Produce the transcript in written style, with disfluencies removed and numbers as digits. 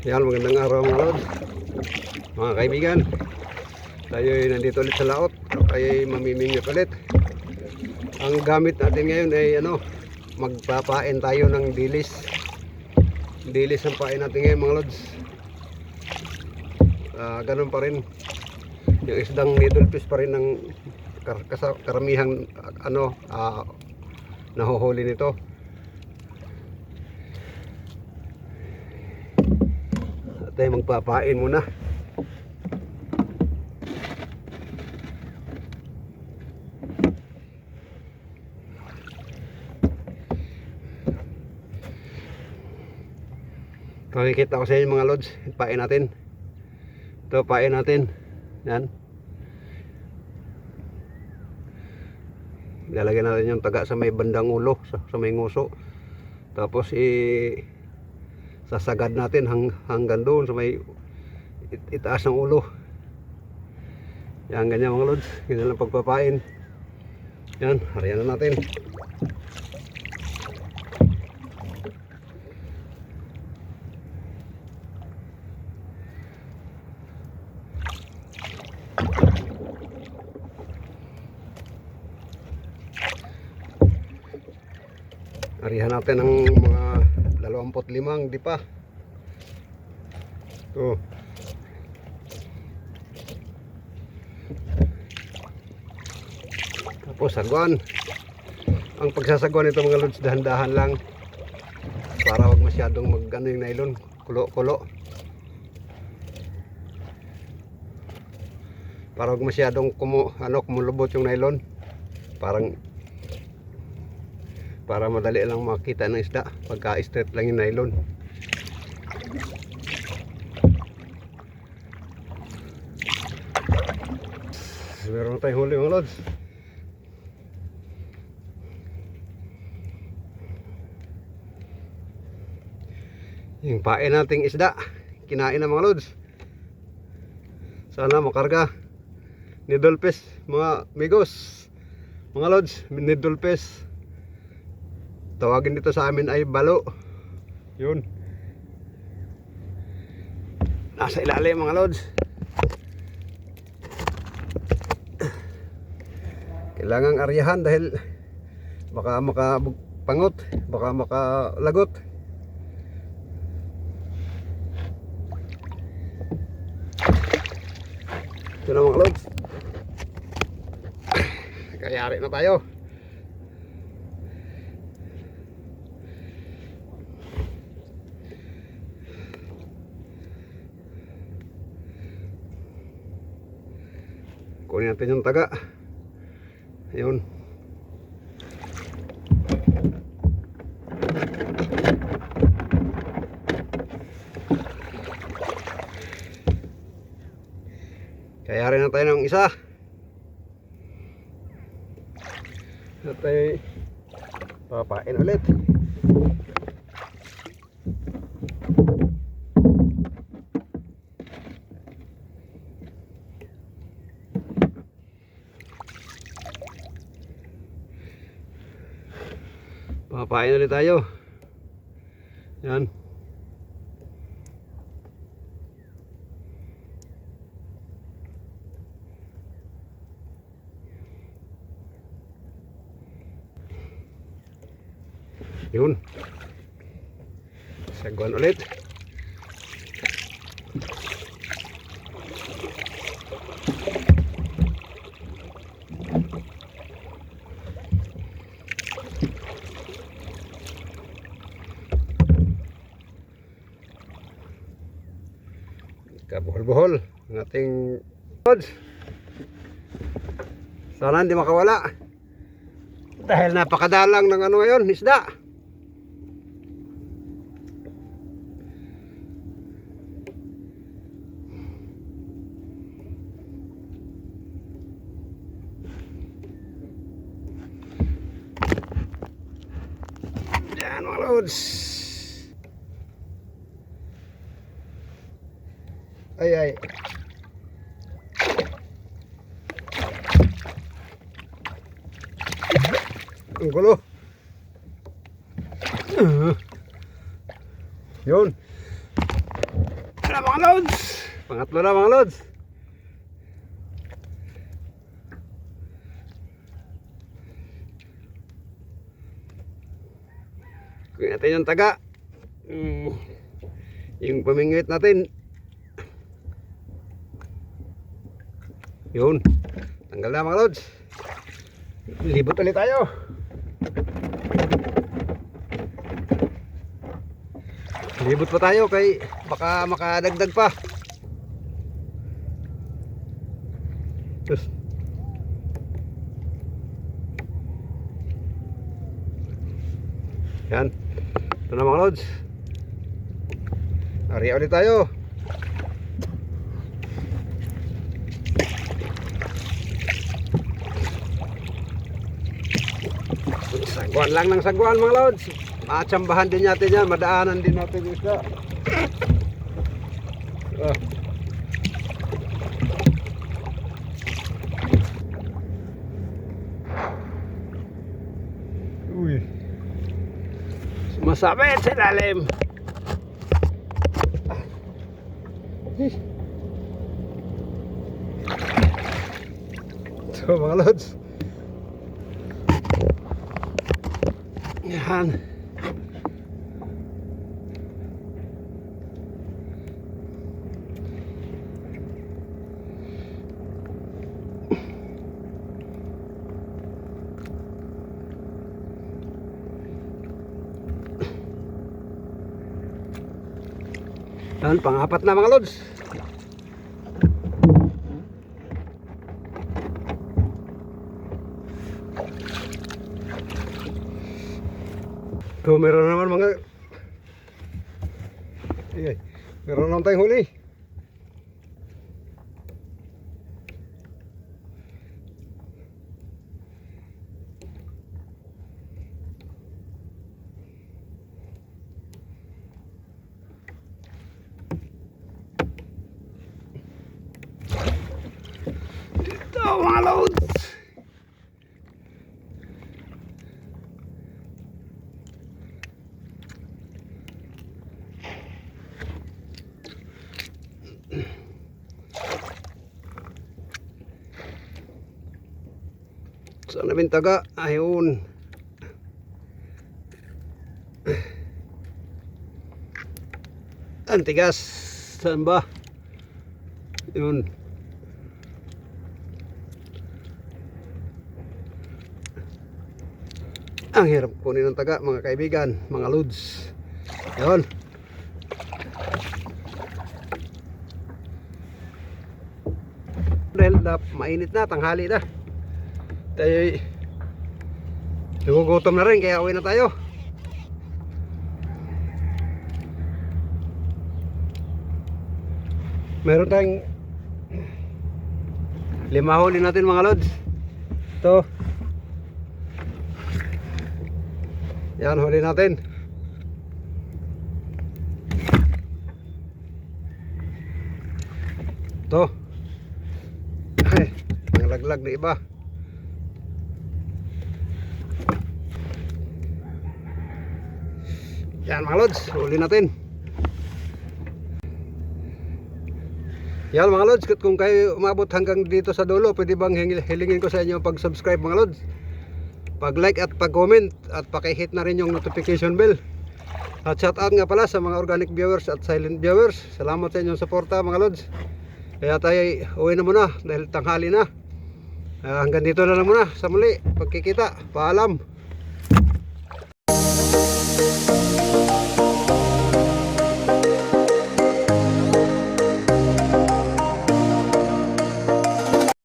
Yan, magandang araw mga lods, mga kaibigan. Tayo ay nandito ulit sa laot. Tayo ay mamimingwit ulit. Ang gamit natin ngayon ay magpapain tayo ng dilis. Dilis ang pain natin ngayon mga lods. Ganun pa rin. Yung isdang needlefish pa rin ng karamihang nahuhuli nito. Tayo magpapain muna. Makikita ko sa inyo mga lods, pain natin. Ito pain natin. Yan. Ilalagay natin yung taga sa may bandang ulo, sa may nguso. Tapos sasagad natin hanggang doon sa may itaas ng ulo. Yan, ganyan mga lods. Ganyan lang pagpapain. Yan, hariyan na natin. Harihan natin ng mga 25 di pa. Ito. Tapos sagwan. Ang pagsasagwan nito mga lods, dahan-dahan lang para wag masyadong yung nylon, kulo-kulo. Para wag masyadong kumulubot yung nylon. Para madali lang makita ng isda pagka straight lang yung nylon. Meron tayong huli mga lods. Yung pain nating isda kinain na mga lods. Sana makarga. Needlefish mga amigos, mga lods, needlefish. Tawagin dito sa amin ay balo. Yun. Nasa ilalim mga lods. Kailangang aryahan dahil baka makapangot, baka makalagot. Ito na mga lods. Kayari na tayo. Kunin natin yung taga. Ayun. Kaya rin na tayo ng isa. At tayo papain ulit. Papain ulit tayo. Yan. Yun. Sagwan ulit. Kabuhol-buhol ang ating lods. Sana hindi makawala dahil napakadalang ng ngayon, isda. Yan mga lods. Ay. Ang gulo. Yun. Yan na mga lods. Pangatlo na mga lods. Kunin natin yung taga. Yung pamingwit natin. Yun. Tanggal na mga lods. Libot ulit tayo. Libot pa tayo kay baka makadagdag pa. Terus. Yan. Ito na mga lods. Ari ulit tayo. Sagwan lang ng sagwan mga lods. Matsambahan din natin yan. Madaanan din natin yung isda. Uy. Masabit sa ilalim. So mga lods. Yan. Yan, pang-apat na mga lods. So, meron naman mga meron naman tayong huli. Dito mga lods. Saan namin taga? Ayun. Antigas. Saan ba? Yun. Ang hirap kunin ng taga mga kaibigan, mga lods. Yun. Dahil mainit na, tanghali na. Tayo nagugutom na rin kaya uwi na tayo. Meron tayong 5 huli natin mga lods. Ito. Yan huli natin. Ito. Ay, nanglaglag na iba. Yan mga lods, huli natin. Yan mga lods, kung kayo umabot hanggang dito sa dulo, pwede bang hilingin ko sa inyo pag-subscribe mga lods, pag-like at pag-comment, at paki-hit na rin yung notification bell. At shout out nga pala sa mga organic viewers at silent viewers. Salamat sa inyong suporta mga lods. Kaya tayo uwi na muna dahil tanghali na. Hanggang dito na lang muna sa muli. Pagkikita, paalam.